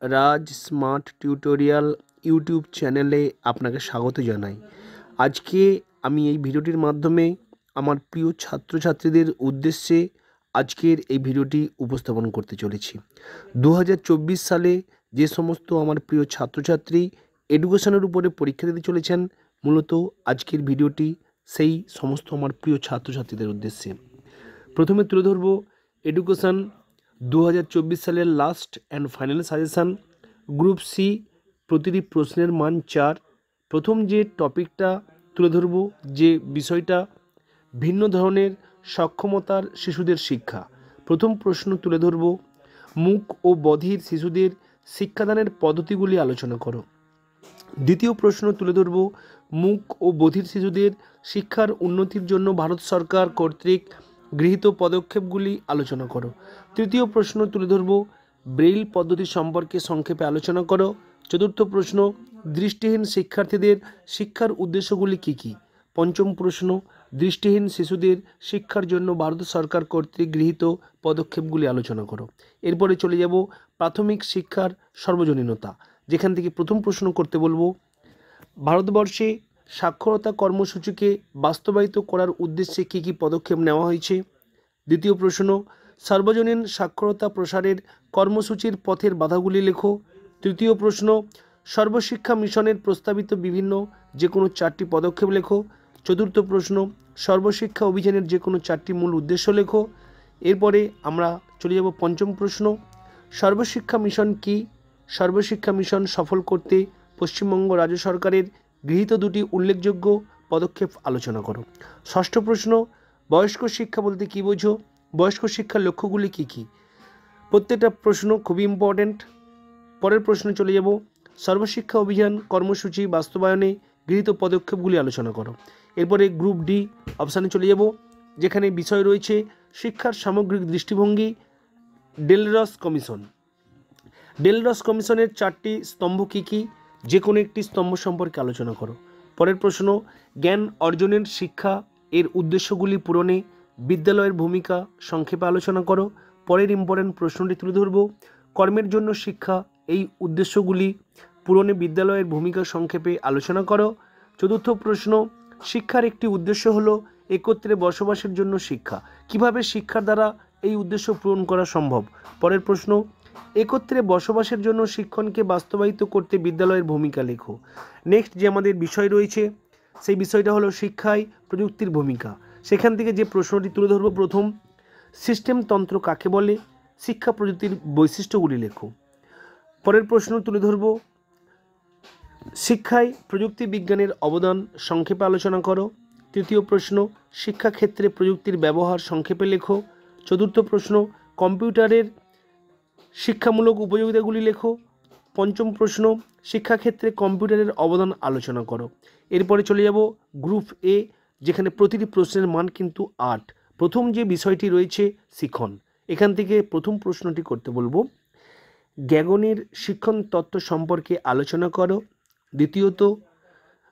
রাজ smart tutorial YouTube চ্যানেলে আপনাকে স্বাগত জানাই। আজকে আমি এই ভিডিওটির মাধ্যমে আমার প্রিয় ছাত্রছাত্রীদের উদ্দেশ্যে আজকের এই ভিডিওটি উপস্থাপন করতে চলেছি। 2024 সালে যে সমস্ত আমার প্রিয় ছাত্রছাত্রী এডুকেশনের উপরে পরীক্ষা দিতে চলেছেন, মূলত আজকের ভিডিওটি সেই সমস্ত আমার প্রিয় ছাত্রছাত্রীদের উদ্দেশ্যে। প্রথমে তুলে ধরব এডুকেশন 2024 সালের last and final suggestion. Group C, প্রতিটি প্রশ্নের মান 4। প্রথম যে টপিকটা তুলে ধরব, যে বিষয়টা ভিন্ন ধরনের সক্ষমতার শিশুদের শিক্ষা। প্রথম প্রশ্ন তুলে ধরব, মূক ও বধির শিশুদের শিক্ষাদানের পদ্ধতিগুলি আলোচনা করো। দ্বিতীয় প্রশ্ন তুলে ধরব, মূক ও বধির শিশুদের শিক্ষার উন্নতির জন্য ভারত সরকার কর্তৃক গৃহীত পদক্ষেপগুলি আলোচনা করো। তৃতীয় প্রশ্ন তুলে ধরব, ব্রেইল পদ্ধতি সম্পর্কে সংক্ষেপে আলোচনা করো। চতুর্থ প্রশ্ন, দৃষ্টিহীন শিক্ষার্থীদের শিক্ষার উদ্দেশ্যগুলি কী কী। পঞ্চম প্রশ্ন, দৃষ্টিহীন শিশুদের শিক্ষার জন্য ভারত সরকার কর্তৃক গৃহীত পদক্ষেপগুলি আলোচনা করো। এরপরে চলে যাব প্রাথমিক শিক্ষার সর্বজনীনতা, যেখান থেকে প্রথম প্রশ্ন করতে বলবো, ভারতবর্ষে সাক্ষরতা কর্মসূচিকে বাস্তবায়িত করার উদ্দেশ্যে কী কী পদক্ষেপ নেওয়া হয়েছে। দ্বিতীয় প্রশ্ন, সার্বজনীন সাক্ষরতা প্রসারের কর্মসূচির পথের বাধাগুলি লেখো। তৃতীয় প্রশ্ন, সর্বশিক্ষা মিশনের প্রস্তাবিত বিভিন্ন যে কোনো 4টি পদক্ষেপ লেখো। চতুর্থ প্রশ্ন, সর্বশিক্ষা অভিযানের যে কোনো 4টি মূল উদ্দেশ্য লেখো। এরপরে আমরা চলে যাব পঞ্চম প্রশ্ন, সর্বশিক্ষা মিশন কি। সর্বশিক্ষা মিশন সফল করতে পশ্চিমবঙ্গ রাজ্য সরকারের গৃহীত 2টি উল্লেখযোগ্য পদক্ষেপ আলোচনা করো। ষষ্ঠ প্রশ্ন, বয়স্ক শিক্ষা বলতে কী বোঝো। বয়স্ক শিক্ষার লক্ষ্যগুলি কী কী। প্রত্যেকটা প্রশ্ন খুবই ইম্পর্ট্যান্ট। পরের প্রশ্নে চলে যাব, সর্বশিক্ষা অভিযান কর্মসূচি বাস্তবায়নে গৃহীত পদক্ষেপগুলি আলোচনা করো। এরপরে গ্রুপ ডি অপশানে চলে যাব, যেখানে বিষয় রয়েছে শিক্ষার সামগ্রিক দৃষ্টিভঙ্গি, ডেলরস কমিশন। ডেলরস কমিশনের 4টি স্তম্ভ কী কী, যে কোনো একটি স্তম্ভ সম্পর্কে আলোচনা করো। পরের প্রশ্ন, জ্ঞান অর্জনের শিক্ষা এর উদ্দেশ্যগুলি পূরণে বিদ্যালয়ের ভূমিকা সংক্ষেপে আলোচনা করো। পরের ইম্পর্ট্যান্ট প্রশ্নটি তুলে ধরব, কর্মের জন্য শিক্ষা এই উদ্দেশ্যগুলি পূরণে বিদ্যালয়ের ভূমিকা সংক্ষেপে আলোচনা করো। চতুর্থ প্রশ্ন, শিক্ষার একটি উদ্দেশ্য হলো একত্রে বসবাসের জন্য শিক্ষা। কিভাবে শিক্ষার দ্বারা এই উদ্দেশ্য পূরণ করা সম্ভব। পরের প্রশ্ন, একত্রে বসবাসের জন্য শিক্ষণকে বাস্তবায়িত করতে বিদ্যালয়ের ভূমিকা লেখো। নেক্সট যে আমাদের বিষয় রয়েছে, সেই বিষয়টা হলো শিক্ষায় প্রযুক্তির ভূমিকা। সেখান থেকে যে প্রশ্নটি তুলে ধরব, প্রথম, সিস্টেম তন্ত্র কাকে বলে। শিক্ষা প্রযুক্তির বৈশিষ্ট্যগুলি লেখো। পরের প্রশ্ন তুলে ধরব, শিক্ষায় প্রযুক্তি বিজ্ঞানের অবদান সংক্ষেপে আলোচনা করো। তৃতীয় প্রশ্ন, শিক্ষাক্ষেত্রে প্রযুক্তির ব্যবহার সংক্ষেপে লেখো। চতুর্থ প্রশ্ন, কম্পিউটারের শিক্ষামূলক উপযোগিতাগুলি লেখো। পঞ্চম প্রশ্ন, শিক্ষাক্ষেত্রে কম্পিউটারের অবদান আলোচনা করো। এরপরে চলে যাব গ্রুপ এ, যেখানে প্রতিটি প্রশ্নের মান কিন্তু 8। প্রথম যে বিষয়টি রয়েছে শিখন, এখান থেকে প্রথম প্রশ্নটি করতে বলবো, গ্যাগনের শিক্ষণ তত্ত্ব সম্পর্কে আলোচনা করো। দ্বিতীয়ত,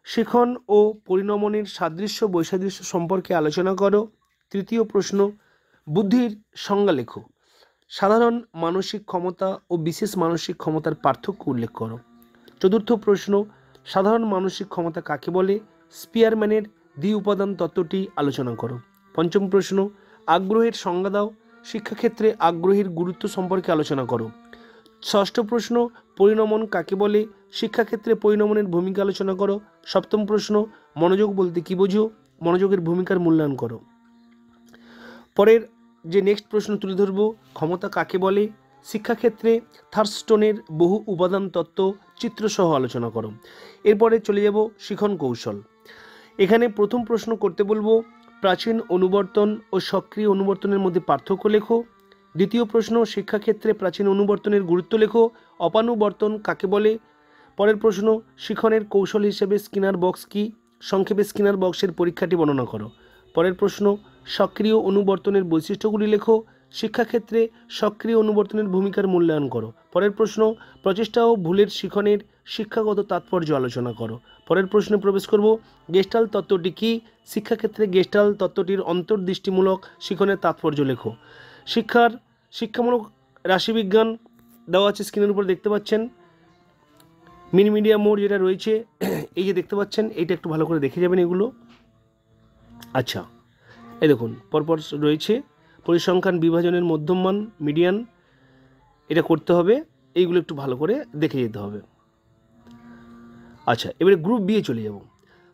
শিখন ও পরিণমনের সাদৃশ্য বৈসাদৃশ্য সম্পর্কে আলোচনা করো। তৃতীয় প্রশ্ন, বুদ্ধির সংজ্ঞা লেখো। সাধারণ মানসিক ক্ষমতা ও বিশেষ মানসিক ক্ষমতার পার্থক্য উল্লেখ করো। চতুর্থ প্রশ্ন, সাধারণ মানসিক ক্ষমতা কাকে বলে। স্পিয়ারম্যানের দ্বি উপাদান তত্ত্বটি আলোচনা করো। পঞ্চম প্রশ্ন, আগ্রহের সংজ্ঞা দাও। শিক্ষাক্ষেত্রে আগ্রহের গুরুত্ব সম্পর্কে আলোচনা করো। ষষ্ঠ প্রশ্ন, পরিণমন কাকে বলে। শিক্ষাক্ষেত্রে পরিণমনের ভূমিকা আলোচনা করো। সপ্তম প্রশ্ন, মনোযোগ বলতে কী বোঝো। মনোযোগের ভূমিকার মূল্যায়ন করো। পরের যে নেক্সট প্রশ্ন তুলে ধরব, ক্ষমতা কাকে বলে। শিক্ষাক্ষেত্রে থার্স্টনের বহু উপাদান তত্ত্ব চিত্রসহ আলোচনা করো। এরপরে চলে যাব শিখন কৌশল। এখানে প্রথম প্রশ্ন করতে বলবো, প্রাচীন অনুবর্তন ও সক্রিয় অনুবর্তনের মধ্যে পার্থক্য লেখো। দ্বিতীয় প্রশ্ন, শিক্ষাক্ষেত্রে প্রাচীন অনুবর্তনের গুরুত্ব লেখো। অপানুবর্তন কাকে বলে। পরের প্রশ্ন, শিখনের কৌশল হিসেবে স্কিনার বক্স কী। সংক্ষেপে স্কিনার বক্সের পরীক্ষাটি বর্ণনা করো। পরের প্রশ্ন, সক্রিয় অনুবর্তনের বৈশিষ্ট্যগুলি লেখো। শিক্ষাক্ষেত্রে সক্রিয় অনুবর্তনের ভূমিকার মূল্যায়ন করো। পরের প্রশ্ন, প্রচেষ্টা ও ভুলের শিখনের শিক্ষাগত তাৎপর্য আলোচনা করো। পরের প্রশ্নে প্রবেশ করব, গেস্টাল্ট তত্ত্বটি কী। শিক্ষাক্ষেত্রে গেস্টাল্ট তত্ত্বটির অন্তর্দৃষ্টিমূলক শিখনের তাৎপর্য লেখো। শিক্ষামূলক রাশিবিজ্ঞান দেওয়া আছে স্ক্রিনের উপর দেখতে পাচ্ছেন। মিনি মিডিয়া মোড যেটা রয়েছে এই যে দেখতে পাচ্ছেন, এইটা একটু ভালো করে দেখে যাবেন এগুলো। আচ্ছা, এই দেখুন পরপর রয়েছে পরিসংখ্যান বিভাজনের মধ্যমান মিডিয়ান, এটা করতে হবে, এইগুলো একটু ভালো করে দেখে যেতে হবে। আচ্ছা, এবারে গ্রুপ বি এ চলে যাব।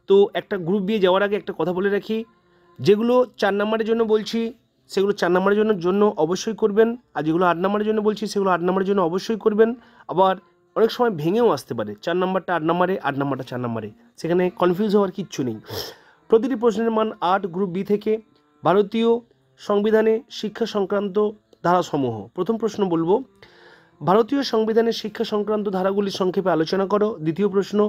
তো একটা গ্রুপ বি এ যাওয়ার আগে একটা কথা বলে রাখি, যেগুলো 4 নম্বরের জন্য বলছি সেগুলো 4 নম্বরের জন্য অবশ্যই করবেন, আর যেগুলো 8 নম্বরের জন্য বলছি সেগুলো 8 নম্বরের জন্য অবশ্যই করবেন। আবার অনেক সময় ভেঙেও আসতে পারে, 4 নম্বরটা 8 নম্বরে, 8 নম্বরটা 4 নম্বরে, সেখানে কনফিউজ হওয়ার কিচ্ছু নেই। প্রতিটি প্রশ্নের মান 8 গ্রুপ বি থেকে। ভারতীয় সংবিধানে শিক্ষা সংক্রান্ত ধারাসমূহ। প্রথম প্রশ্ন বলবো, ভারতীয় সংবিধানের শিক্ষা সংক্রান্ত ধারাগুলি সংক্ষেপে আলোচনা করো। দ্বিতীয় প্রশ্ন,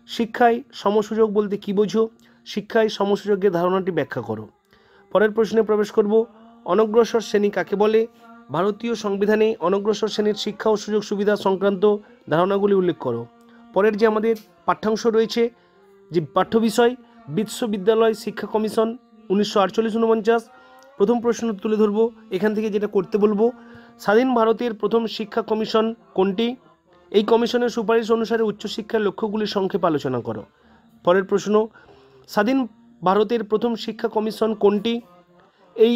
শিক্ষায় সমসুযোগ বলতে কী বোঝো? শিক্ষায় সমসুযোগের ধারণাটি ব্যাখ্যা করো। পরের প্রশ্নে প্রবেশ করব, অনগ্রসর শ্রেণী কাকে বলে? ভারতীয় সংবিধানে অনগ্রসর শ্রেণীর শিক্ষা ও সুযোগ সুবিধা সংক্রান্ত ধারণাগুলি উল্লেখ করো। পরের যে আমাদের পাঠ্যাংশ রয়েছে, যে পাঠ্য বিষয়, বিশ্ববিদ্যালয় শিক্ষা কমিশন 1948-49। প্রথম প্রশ্ন তুলে ধরবো, এখান থেকে যেটা করতে বলবো, স্বাধীন ভারতের প্রথম শিক্ষা কমিশন কোনটি? এই কমিশনের সুপারিশ অনুসারে উচ্চশিক্ষার লক্ষ্যগুলি সংক্ষেপে আলোচনা করো। পরের প্রশ্ন, স্বাধীন ভারতের প্রথম শিক্ষা কমিশন কোনটি? এই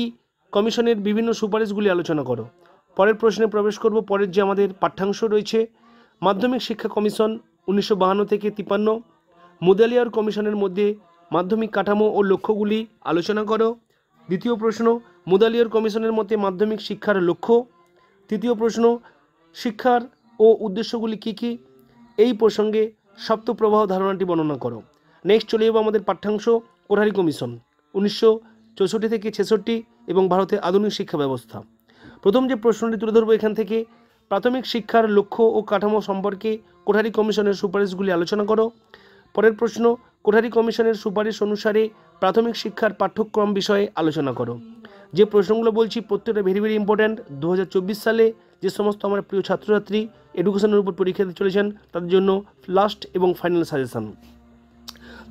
কমিশনের বিভিন্ন সুপারিশগুলি আলোচনা করো। পরের প্রশ্নে প্রবেশ করব। পরের যে আমাদের পাঠ্যাংশ রয়েছে, মাধ্যমিক শিক্ষা কমিশন 1952 থেকে 53। মুদালিয়ার কমিশনের মধ্যে মাধ্যমিক কাঠামো ও লক্ষ্যগুলি আলোচনা করো। দ্বিতীয় প্রশ্ন, মুদালিয়ার কমিশনের মতে মাধ্যমিক শিক্ষার লক্ষ্য। তৃতীয় প্রশ্ন, শিক্ষার ও উদ্দেশ্যগুলি কী কী? এই প্রসঙ্গে সপ্তপ্রবাহ ধারণাটি বর্ণনা করো। নেক্সট চলে যাবো আমাদের পাঠ্যাংশ, কোঠারি কমিশন 1964 থেকে 66 এবং ভারতের আধুনিক শিক্ষা ব্যবস্থা। প্রথম যে প্রশ্নটি তুলে ধরবো এখান থেকে, প্রাথমিক শিক্ষার লক্ষ্য ও কাঠামো সম্পর্কে কোঠারি কমিশনের সুপারিশগুলি আলোচনা করো। পরের প্রশ্ন, কোঠারি কমিশনের সুপারিশ অনুসারে প্রাথমিক শিক্ষার পাঠ্যক্রম বিষয়ে আলোচনা করো। যে প্রশ্নগুলো বলছি প্রত্যেকটা ভেরি ভেরি ইম্পর্ট্যান্ট। 2024 সালে যে সমস্ত আমার প্রিয় ছাত্রছাত্রী এডুকেশনের উপর পরীক্ষা দিতে চলেছেন তাদের জন্য লাস্ট এবং ফাইনাল সাজেশন।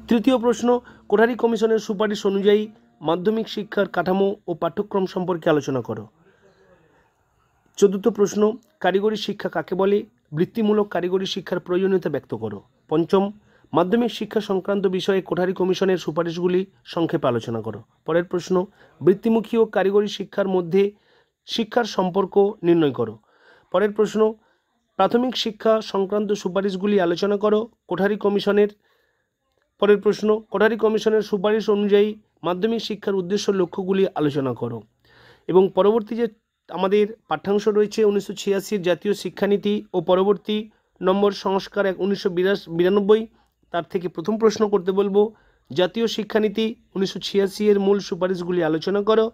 তৃতীয় প্রশ্ন, কোঠারি কমিশনের সুপারিশ অনুযায়ী মাধ্যমিক শিক্ষার কাঠামো ও পাঠ্যক্রম সম্পর্কে আলোচনা করো। চতুর্থ প্রশ্ন, কারিগরি শিক্ষা কাকে বলে? বৃত্তিমূলক কারিগরি শিক্ষার প্রয়োজনীয়তা ব্যক্ত করো। পঞ্চম, মাধ্যমিক শিক্ষা সংক্রান্ত বিষয়ে কোঠারি কমিশনের সুপারিশগুলি সংক্ষেপে আলোচনা করো। পরের প্রশ্ন, বৃত্তিমুখী ও কারিগরি শিক্ষার মধ্যে শিক্ষার সম্পর্ক নির্ণয় করো। পরের প্রশ্ন, প্রাথমিক শিক্ষা সংক্রান্ত সুপারিশগুলি আলোচনা করো কোঠারি কমিশনের। পরের প্রশ্ন, কোঠারি কমিশনের সুপারিশ অনুযায়ী মাধ্যমিক শিক্ষার উদ্দেশ্য লক্ষ্যগুলি আলোচনা করো। এবং পরবর্তী যে আমাদের পাঠ্যাংশ রয়েছে 1986 জাতীয় শিক্ষানীতি ও পরবর্তী নম্বর সংস্কার 1992, তার থেকে প্রথম প্রশ্ন করতে বলবো, জাতীয় শিক্ষানীতি 1986 এর মূল সুপারিশগুলি আলোচনা করো।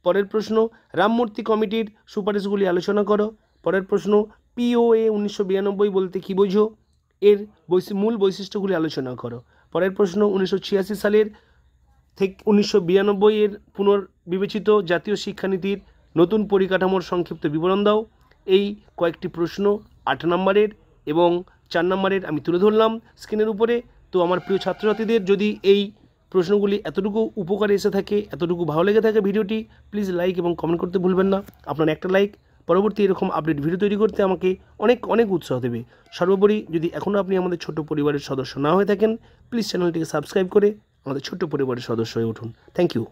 পরের প্রশ্ন, রামমূর্তি কমিটির সুপারিশগুলি আলোচনা করো। পরের প্রশ্ন, পিওএ 1992 বলতে কী বোঝো? এর মূল বৈশিষ্ট্যগুলি আলোচনা করো। পরের প্রশ্ন, 1986 সালের থেকে 1992 এর পুনর্বিবেচিত জাতীয় শিক্ষানীতির নতুন পরিকাঠামোর সংক্ষিপ্ত বিবরণ দাও। এই কয়েকটি প্রশ্ন 8 নম্বরের এবং 4 নম্বরের আমি তুলে ধরলাম স্ক্রিনের উপরে। তো আমার প্রিয় ছাত্রছাত্রীদের যদি এই প্রশ্নগুলি এতটুকু উপকারে এসে থাকে, এতটুকু ভালো লেগে থাকে ভিডিওটি, প্লিজ লাইক এবং কমেন্ট করতে ভুলবেন না। আপনার একটা লাইক পরবর্তী এরকম আপডেট ভিডিও তৈরি করতে আমাকে অনেক অনেক উৎসাহ দেবে। সর্বোপরি যদি এখনও আপনি আমাদের ছোট্ট পরিবারের সদস্য না হয়ে থাকেন, প্লিজ চ্যানেলটিকে সাবস্ক্রাইব করে আমাদের ছোট্ট পরিবারের সদস্য হয়ে উঠুন। Thank you.